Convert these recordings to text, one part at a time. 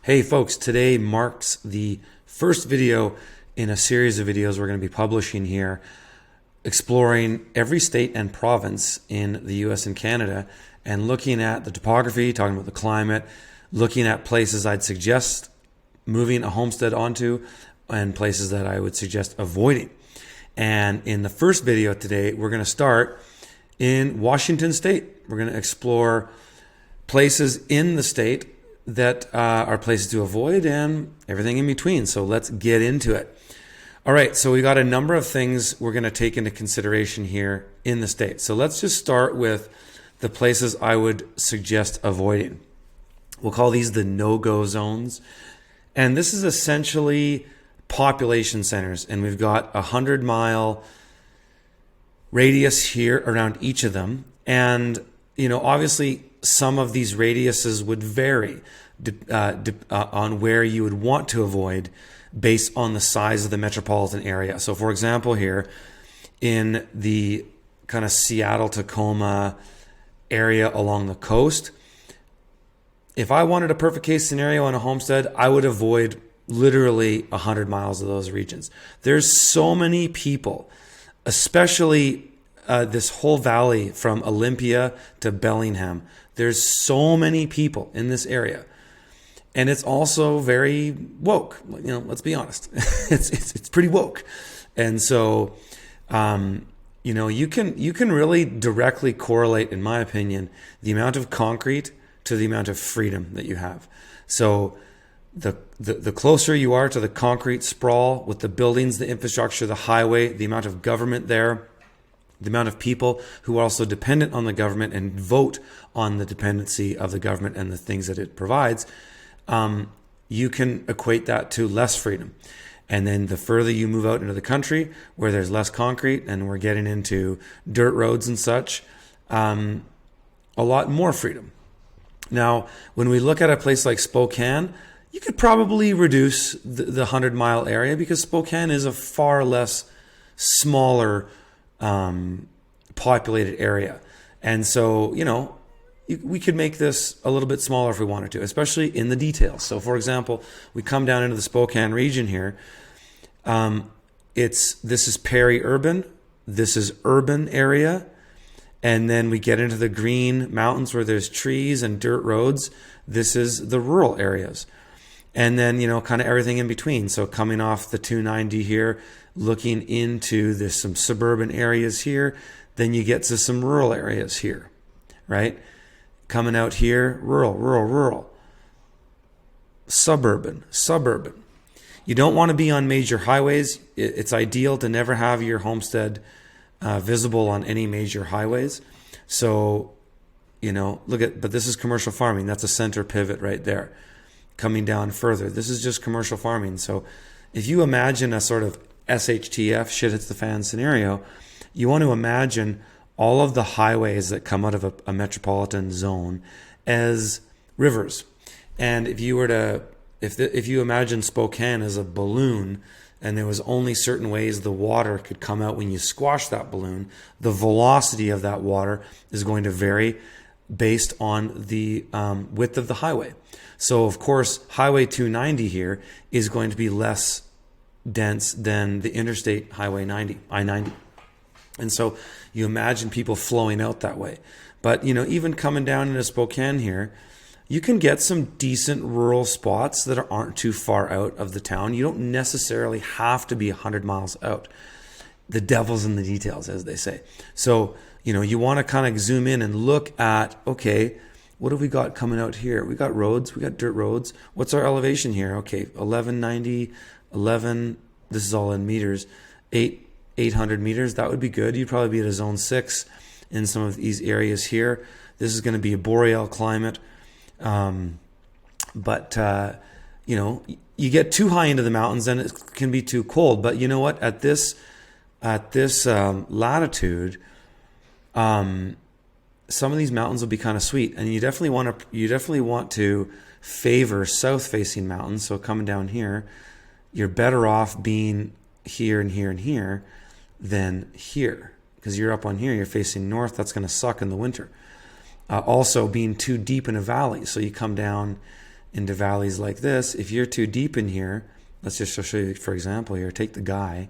Hey folks, today marks the first video in a series of videos we're going to be publishing here, exploring every state and province in the US and Canada and looking at the topography, talking about the climate, looking at places I'd suggest moving a homestead onto and places that I would suggest avoiding. And in the first video today, we're going to start in Washington State. We're going to explore places in the state that are places to avoid and everything in between. So let's get into it. All right, so we got a number of things we're going to take into consideration here in the state. So let's just start with the places I would suggest avoiding. We'll call these the no-go zones. And this is essentially population centers. And we've got a 100-mile radius here around each of them. And, you know, obviously some of these radiuses would vary on where you would want to avoid based on the size of the metropolitan area. So for example, here in the kind of Seattle, Tacoma area along the coast, if I wanted a perfect case scenario on a homestead, I would avoid literally 100 miles of those regions. There's so many people, especially this whole valley from Olympia to Bellingham. There's so many people in this area. And it's also very woke. You know, let's be honest. It's pretty woke. And so, you know, you can really directly correlate, in my opinion, the amount of concrete to the amount of freedom that you have. So the closer you are to the concrete sprawl with the buildings, the infrastructure, the highway, the amount of government there, the amount of people who are also dependent on the government and vote on the dependency of the government and the things that it provides, you can equate that to less freedom. And then the further you move out into the country where there's less concrete and we're getting into dirt roads and such, a lot more freedom. Now, when we look at a place like Spokane, you could probably reduce the 100-mile area because Spokane is a far less smaller populated area. And so, you know, we could make this a little bit smaller if we wanted to, especially in the details. So for example, we come down into the Spokane region here. This is peri-urban. This is urban area. And then we get into the green mountains where there's trees and dirt roads. This is the rural areas. And then, you know, kind of everything in between. So coming off the 290 here, looking into there's some suburban areas here, then you get to some rural areas here, right? Coming out here, rural, suburban. You don't want to be on major highways. It's ideal to never have your homestead visible on any major highways. So, you know, but this is commercial farming. That's a center pivot right there. Coming down further, this is just commercial farming. So if you imagine a sort of SHTF, shit hits the fan scenario, you want to imagine all of the highways that come out of a metropolitan zone as rivers. And if you were to, if you imagine Spokane as a balloon and there was only certain ways the water could come out when you squash that balloon, the velocity of that water is going to vary based on the width of the highway. So of course, Highway 290 here is going to be less dense than the Interstate Highway 90, I-90. And so you imagine people flowing out that way. But, you know, even coming down into Spokane here, you can get some decent rural spots that aren't too far out of the town. You don't necessarily have to be 100 miles out. The devil's in the details, as they say. So, you know, you want to kind of zoom in and look at, okay, what have we got coming out here? We got roads, we got dirt roads. What's our elevation here? Okay, 1190, 11, this is all in meters, 800 meters. That would be good. You'd probably be at a zone 6 in some of these areas here. This is going to be a boreal climate. But you know, you get too high into the mountains and it can be too cold. But you know what? At this latitude, some of these mountains will be kind of sweet, and you definitely want to favor south-facing mountains. So coming down here, you're better off being here and here and here than here, because you're up on here, you're facing north. That's going to suck in the winter. Also being too deep in a valley, so you come down into valleys like this, if you're too deep in here, let's just show you, for example here, take the guy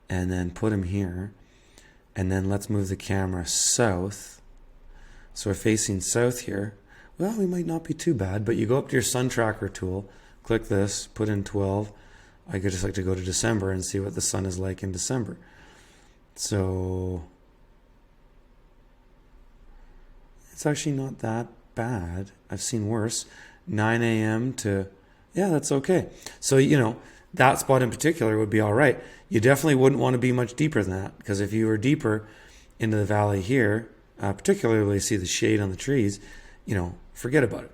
and then put him here. And then let's move the camera south. So we're facing south here. Well, we might not be too bad, but you go up to your sun tracker tool, click this, put in 12. I could just like to go to December and see what the sun is like in December. So it's actually not that bad. I've seen worse. 9 a.m. to, yeah, that's okay. So, you know, that spot in particular would be all right. You definitely wouldn't want to be much deeper than that, because if you were deeper into the valley here, particularly where you see the shade on the trees, you know, forget about it.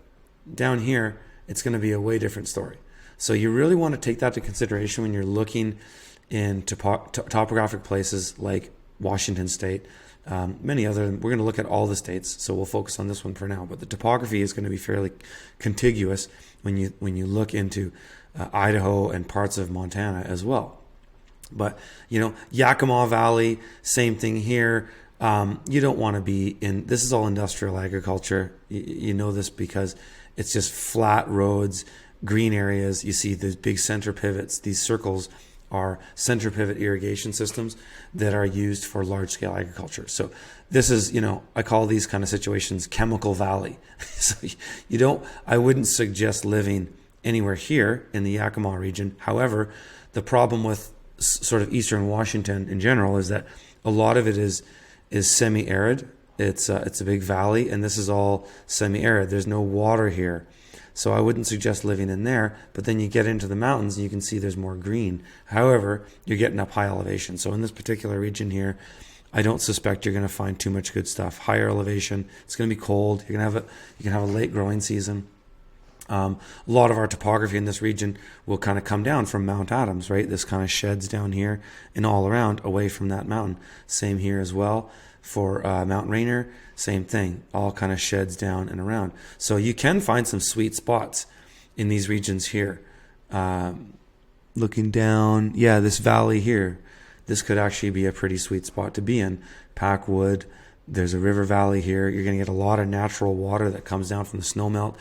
Down here, it's going to be a way different story. So you really want to take that into consideration when you're looking in topographic places like Washington State. Many other, we're going to look at all the states, so we'll focus on this one for now. But the topography is going to be fairly contiguous when you look into Idaho and parts of Montana as well. But, you know, Yakama Valley, same thing here. You don't want to be in, this is all industrial agriculture. You know this because it's just flat roads, green areas. You see these big center pivots. These circles are center pivot irrigation systems that are used for large scale agriculture. So this is, you know, I call these kind of situations chemical valley. So I wouldn't suggest living anywhere here in the Yakima region. However, the problem with sort of eastern Washington in general is that a lot of it is semi-arid. It's a big valley, and this is all semi-arid. There's no water here. So I wouldn't suggest living in there, but then you get into the mountains and you can see there's more green. However, you're getting up high elevation. So in this particular region here, I don't suspect you're going to find too much good stuff. Higher elevation, it's going to be cold. You can have a late growing season. A lot of our topography in this region will kind of come down from Mount Adams, right? This kind of sheds down here and all around away from that mountain. Same here as well for Mount Rainier. Same thing, all kind of sheds down and around. So you can find some sweet spots in these regions here. Looking down, yeah, this valley here, this could actually be a pretty sweet spot to be in. Packwood, there's a river valley here. You're going to get a lot of natural water that comes down from the snowmelt.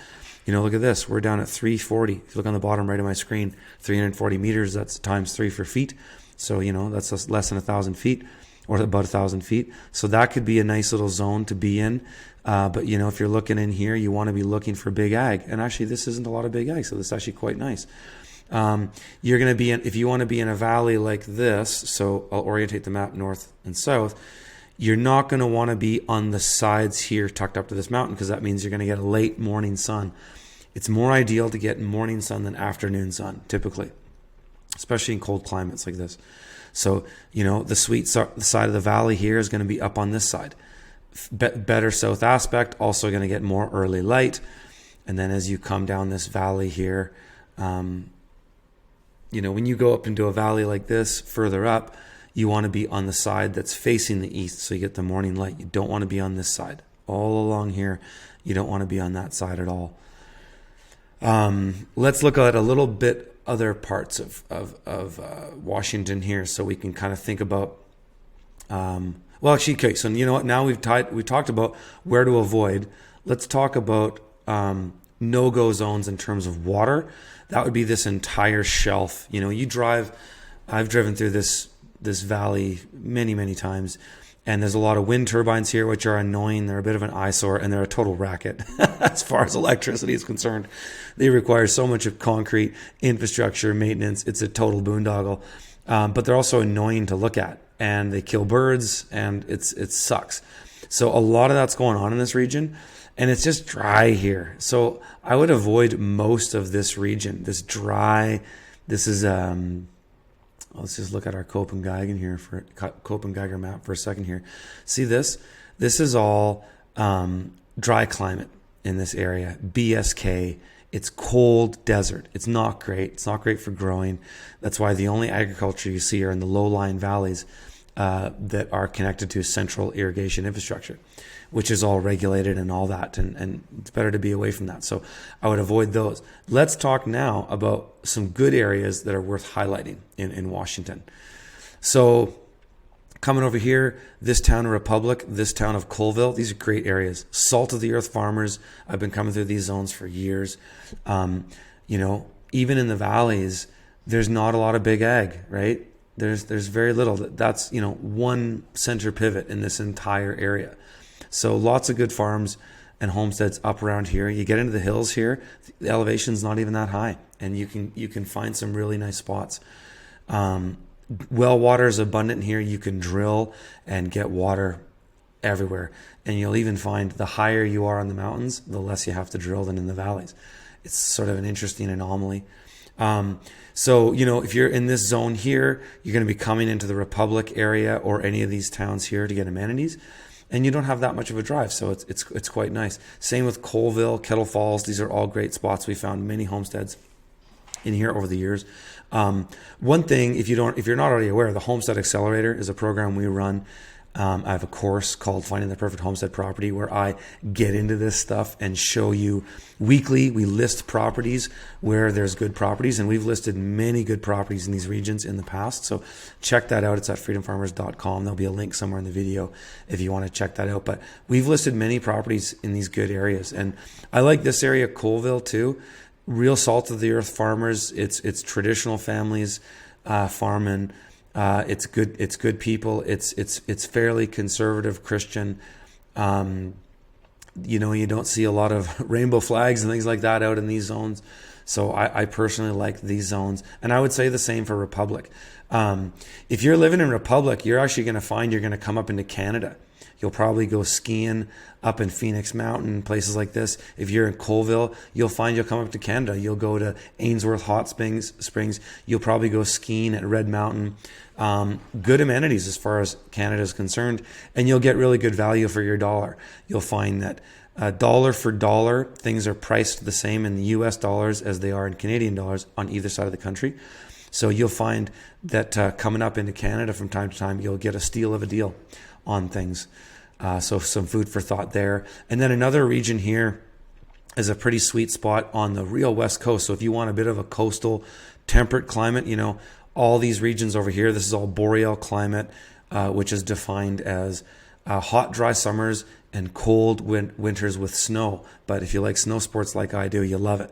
You know, look at this. We're down at 340. If you look on the bottom right of my screen, 340 meters, that's times 3 for feet. So, you know, that's less than 1,000 feet, or about 1,000 feet. So that could be a nice little zone to be in. But, you know, if you're looking in here, you want to be looking for big ag. And actually, this isn't a lot of big ag, so this is actually quite nice. You're going to be in, if you want to be in a valley like this, so I'll orientate the map north and south, you're not going to want to be on the sides here tucked up to this mountain, because that means you're going to get a late morning sun. It's more ideal to get morning sun than afternoon sun, typically, especially in cold climates like this. So, you know, the sweet side of the valley here is going to be up on this side. Better south aspect, also going to get more early light. And then as you come down this valley here, you know, when you go up into a valley like this, further up, you want to be on the side that's facing the east, so you get the morning light. You don't want to be on this side. All along here, you don't want to be on that side at all. Let's look at a little bit other parts of Washington here, so we can kind of think about. Well, actually, okay. So you know what? Now we talked about where to avoid. Let's talk about no-go zones in terms of water. That would be this entire shelf. You know, I've driven through this valley many times, and there's a lot of wind turbines here, which are annoying. They're a bit of an eyesore, and they're a total racket as far as electricity is concerned. They require so much of concrete infrastructure maintenance. It's a total boondoggle, but they're also annoying to look at, and they kill birds, and it sucks. So a lot of that's going on in this region, and it's just dry here. So I would avoid most of this region. This is let's just look at our Copenhagen here for Copenhagen map for a second here. See this? This is all dry climate in this area. BSK. It's cold desert. It's not great. It's not great for growing. That's why the only agriculture you see are in the low-lying valleys that are connected to central irrigation infrastructure, which is all regulated and all that. And it's better to be away from that. So I would avoid those. Let's talk now about some good areas that are worth highlighting in Washington. So Coming over here, this town of Republic, this town of Colville, these are great areas. Salt of the earth farmers. I've been coming through these zones for years. Even in the valleys, there's not a lot of big ag, right? There's very little. That's, one center pivot in this entire area. So lots of good farms and homesteads up around here. You get into the hills here, the elevation's not even that high, and you can find some really nice spots. Well water is abundant here. You can drill and get water everywhere. And you'll even find the higher you are on the mountains, the less you have to drill than in the valleys. It's sort of an interesting anomaly. If you're in this zone here, you're going to be coming into the Republic area or any of these towns here to get amenities. And you don't have that much of a drive, so it's quite nice. Same with Colville, Kettle Falls. These are all great spots. We found many homesteads in here over the years. One thing, if you're not already aware, the Homestead Accelerator is a program we run. I have a course called Finding the Perfect Homestead Property where I get into this stuff and show you weekly. We list properties where there's good properties, and we've listed many good properties in these regions in the past. So check that out. It's at freedomfarmers.com. There'll be a link somewhere in the video if you want to check that out. But we've listed many properties in these good areas. And I like this area, Colville, too. Real salt of the earth farmers. It's traditional families farming. It's good people. It's fairly conservative Christian. You don't see a lot of rainbow flags and things like that out in these zones. So I personally like these zones, and I would say the same for Republic. If you're living in Republic, you're actually going to find you're going to come up into Canada. You'll probably go skiing up in Phoenix Mountain, places like this. If you're in Colville, you'll find you'll come up to Canada. You'll go to Ainsworth Hot Springs. You'll probably go skiing at Red Mountain. Good amenities as far as Canada is concerned, and you'll get really good value for your dollar. You'll find that dollar for dollar, things are priced the same in the US dollars as they are in Canadian dollars on either side of the country. So you'll find that coming up into Canada from time to time, you'll get a steal of a deal on things. So some food for thought there. And then another region here is a pretty sweet spot on the real west coast. So if you want a bit of a coastal temperate climate, all these regions over here, this is all boreal climate, which is defined as hot, dry summers and cold winters with snow. But if you like snow sports like I do, you love it.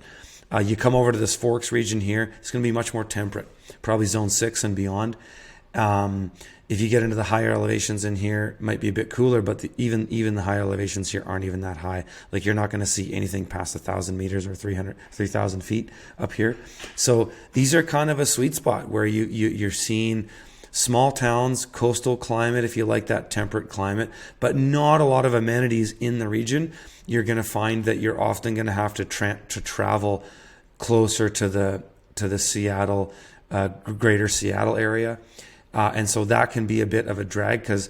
You come over to this Forks region here, it's going to be much more temperate, probably zone 6 and beyond. If you get into the higher elevations in here, it might be a bit cooler, but even the higher elevations here aren't even that high. Like you're not going to see anything past 1,000 meters or 3,000 feet up here. So these are kind of a sweet spot where you're seeing small towns, coastal climate, if you like that temperate climate, but not a lot of amenities in the region. You're going to find that you're often going to have to travel closer to the Seattle, greater Seattle area. And so that can be a bit of a drag because,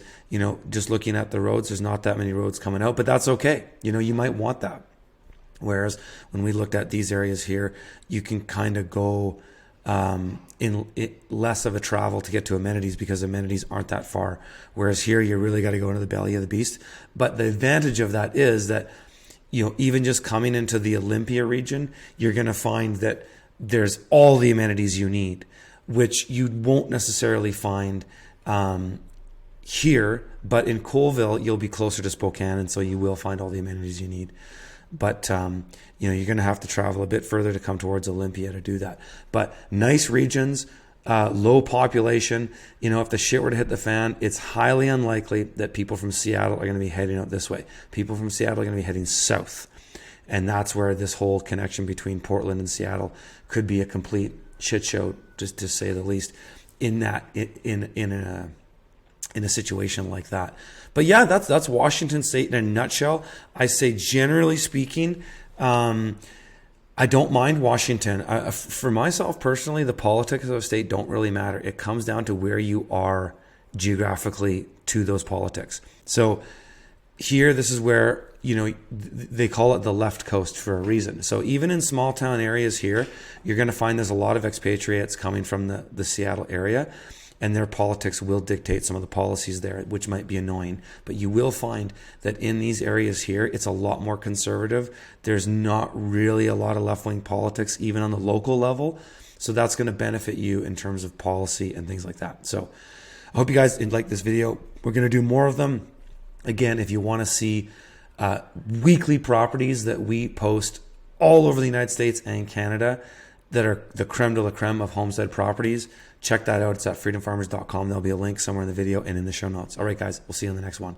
just looking at the roads, there's not that many roads coming out, but that's okay. You might want that. Whereas when we looked at these areas here, you can kind of go in less of a travel to get to amenities because amenities aren't that far. Whereas here, you really got to go into the belly of the beast. But the advantage of that is that, even just coming into the Olympia region, you're going to find that there's all the amenities you need, which you won't necessarily find here. But in Colville, you'll be closer to Spokane, and so you will find all the amenities you need. But, you're going to have to travel a bit further to come towards Olympia to do that. But nice regions, low population. If the shit were to hit the fan, it's highly unlikely that people from Seattle are going to be heading out this way. People from Seattle are going to be heading south. And that's where this whole connection between Portland and Seattle could be a complete shit show, just to say the least, in a situation like that. But yeah, that's Washington State in a nutshell. I say, generally speaking, I don't mind Washington. For myself personally, the politics of a state don't really matter. It comes down to where you are geographically to those politics. So here, this is where, they call it the left coast for a reason. So even in small town areas here, you're going to find there's a lot of expatriates coming from the Seattle area, and their politics will dictate some of the policies there, which might be annoying. But you will find that in these areas here, it's a lot more conservative. There's not really a lot of left-wing politics, even on the local level. So that's going to benefit you in terms of policy and things like that. So I hope you guys liked this video. We're going to do more of them. Again, if you want to see weekly properties that we post all over the United States and Canada that are the creme de la creme of homestead properties, check that out. It's at freedomfarmers.com. There'll be a link somewhere in the video and in the show notes. All right, guys, we'll see you in the next one.